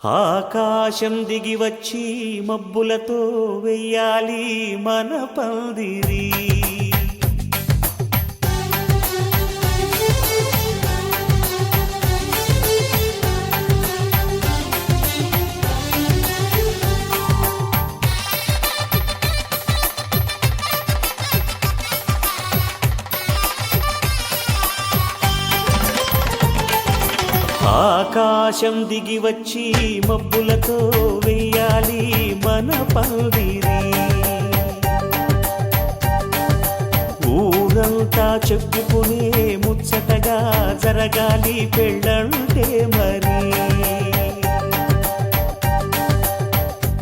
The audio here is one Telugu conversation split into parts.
ఆకాశం దిగి వచ్చి మబ్బులతో వెయ్యాలి మన పందిరి. ఆకాశం దిగి వచ్చి మబ్బులతో వెయ్యాలి మన పందిరి. ఊరంతా చెప్పుకునే ముచ్చటగా జరగాలి పెళ్ళంటే మరి.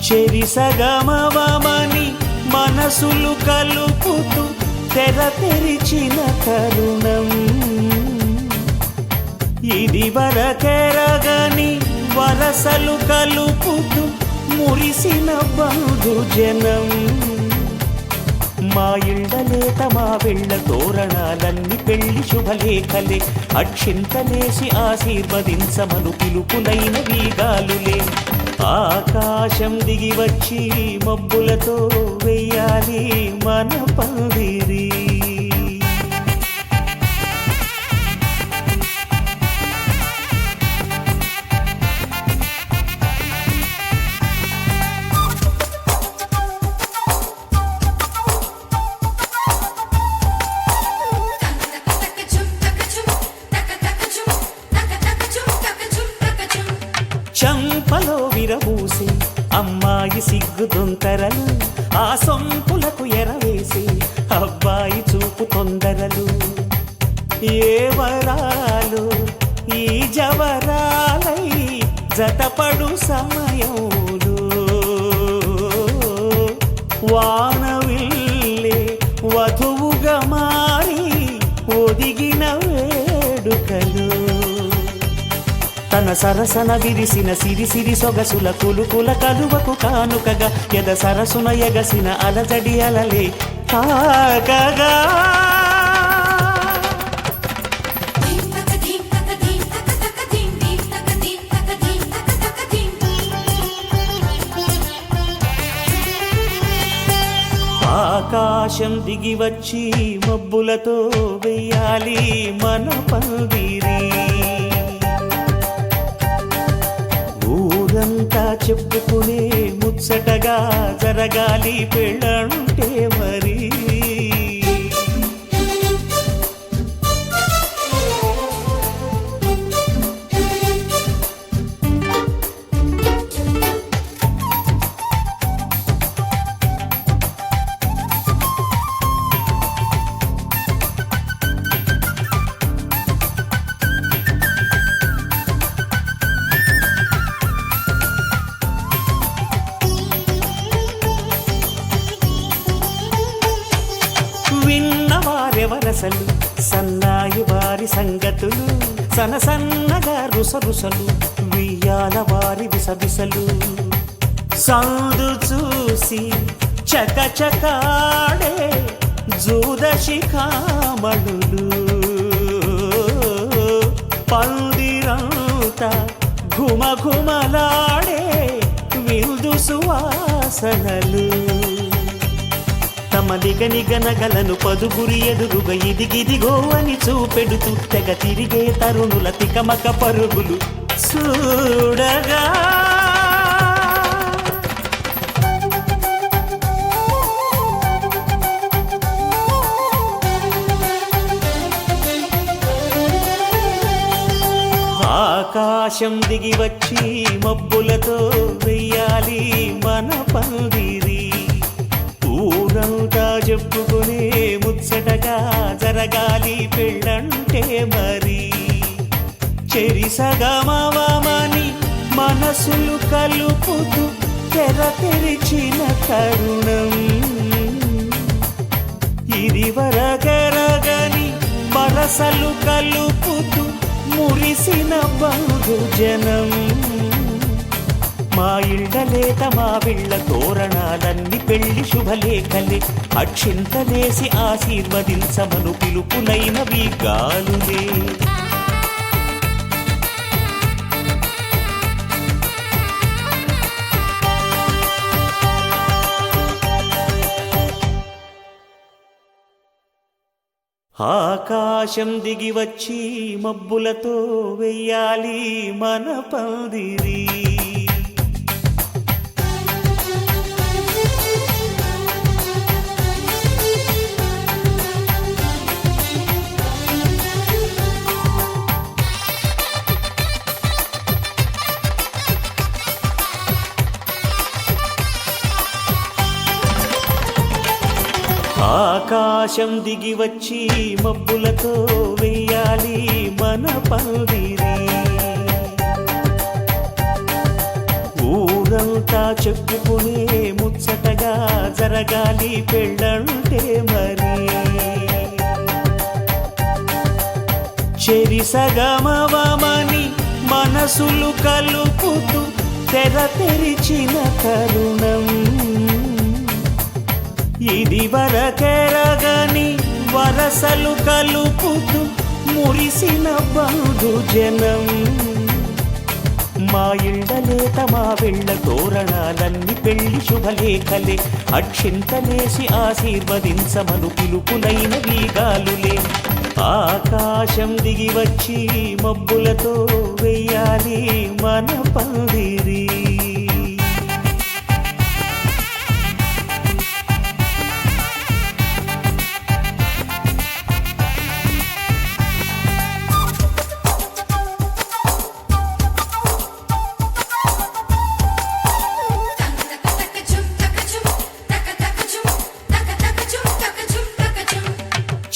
చెరిసగమవమని మనసులు కలుపుతూ తెర తెరిచిన తరుణం ఇది వరకెరగని వరసలు కలుపుతూ మురిసిన బంధుజనం. మా ఇళ్ళలేత మా వెళ్ళ తోరణాలన్నీ పెళ్లి శుభలేఖలే. అక్షింతలేసి ఆశీర్వదించమను పిలుపులైన వీగాలులే. ఆకాశం దిగి వచ్చి మబ్బులతో వెయ్యాలి మన పందిరి. చంపలో విరబూసి అమ్మాయి సిగ్గు దొంతరలు, ఆ సొంపులకు ఎరవేసి అబ్బాయి చూపు తొందరలు. ఏ వరాలు ఈ జవరాలై జతపడు సమయంలో వానవిల్లే వధువుగా మారి ఒదిగిన వేడుకలు. తన సరసన విరిసిన సిరిసిరి సొగసుల కులుకుల కలువకు కానుకగా ఎద సరసున ఎగసిన అలజడి అలలే తాకగా. ఆకాశం దిగి వచ్చి మబ్బులతో వెయ్యాలి మన పందిరి. ఊరంతా చెప్పుకునే ముచ్చటగా జరగాలి పెళ్ళంటే మరి. విన్నవారెవరసలు సన్నాయి వారి సంగతులు, సనసన్నగా రుసరుసలు వియ్యాల వారి విసవిసలు. సందు చూసి చకచకాడే జూదశిఖామణులు, పందిరంతా ఘుమఘుమలాడే విందు సువాసనలు. తమ నిగనిగనగలను పదుగురి ఎదురుగా ఇదిగిదిగో అని చూపెడుతూ తెగ తిరిగే తరుణుల తికమక పరుగులు చూడగా. ఆకాశం దిగి వచ్చి మబ్బులతో వెయ్యాలి మన పందిరి. ఊరంతా చెప్పుకునే ముచ్చటగా జరగాలి పెళ్ళంటే మరి. చెరిసగమవమని మనసులు కలుపుతూ తెర తెరిచిన తరుణం ఇది వరకెరగని వరసలు కలుపుతూ మురిసిన బంధుజనం. మా ఇళ్ళలేత మా వెళ్ళ తోరణాలన్నీ పెళ్లి శుభలేఖలే. అక్షింతలేసి ఆశీర్వదించమను పిలుపులైన వీగాలులే. ఆకాశం దిగి వచ్చి మబ్బులతో వెయ్యాలి మన పందిరి. ఆకాశం దిగి వచ్చి మబ్బులతో వెయ్యాలి మన పందిరి. ఊరంతా చెప్పుకునే ముచ్చటగా జరగాలి పెళ్ళంటే మరి. చెరిసగమవమని మనసులు కలుపుతూ తెర తెరిచిన తరుణం ఇది వరకెరగని వరసలు కలుపుతూ మురిసిన బంధుజనం. మా ఇళ్ళలేత మా వెళ్ళ తోరణాలన్నీ పెళ్లి శుభలేఖలే. అక్షింతలేసి ఆశీర్వదించమను పిలుపులైన వీగాలులే. ఆకాశం దిగి వచ్చి మబ్బులతో వెయ్యాలి మన పందిరి.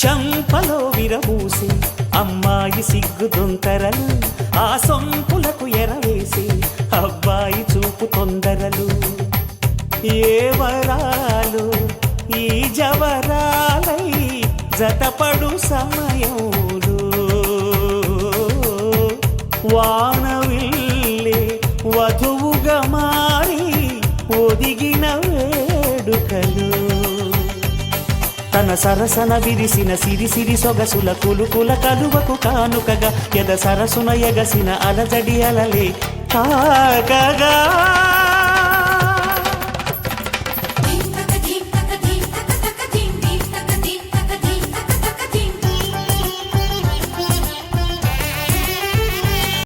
చంపలో విరబూసి అమ్మాయి సిగ్గుదొంతరలు, ఆ సొంపులకు ఎరవేసి అబ్బాయి చూపు తొందరలు. ఏ వరాలు ఈ జవరాలై జతపడు సమయంలో వానవిల్లే వధువుగా మారి ఒదిగిన వేడుకలు. తన సరసన విరిసిన సిరిసిరి సొగసుల కులుకుల కలువకు కానుకగా ఎద సరసున ఎగసిన అలజడి అలలే కాకగా.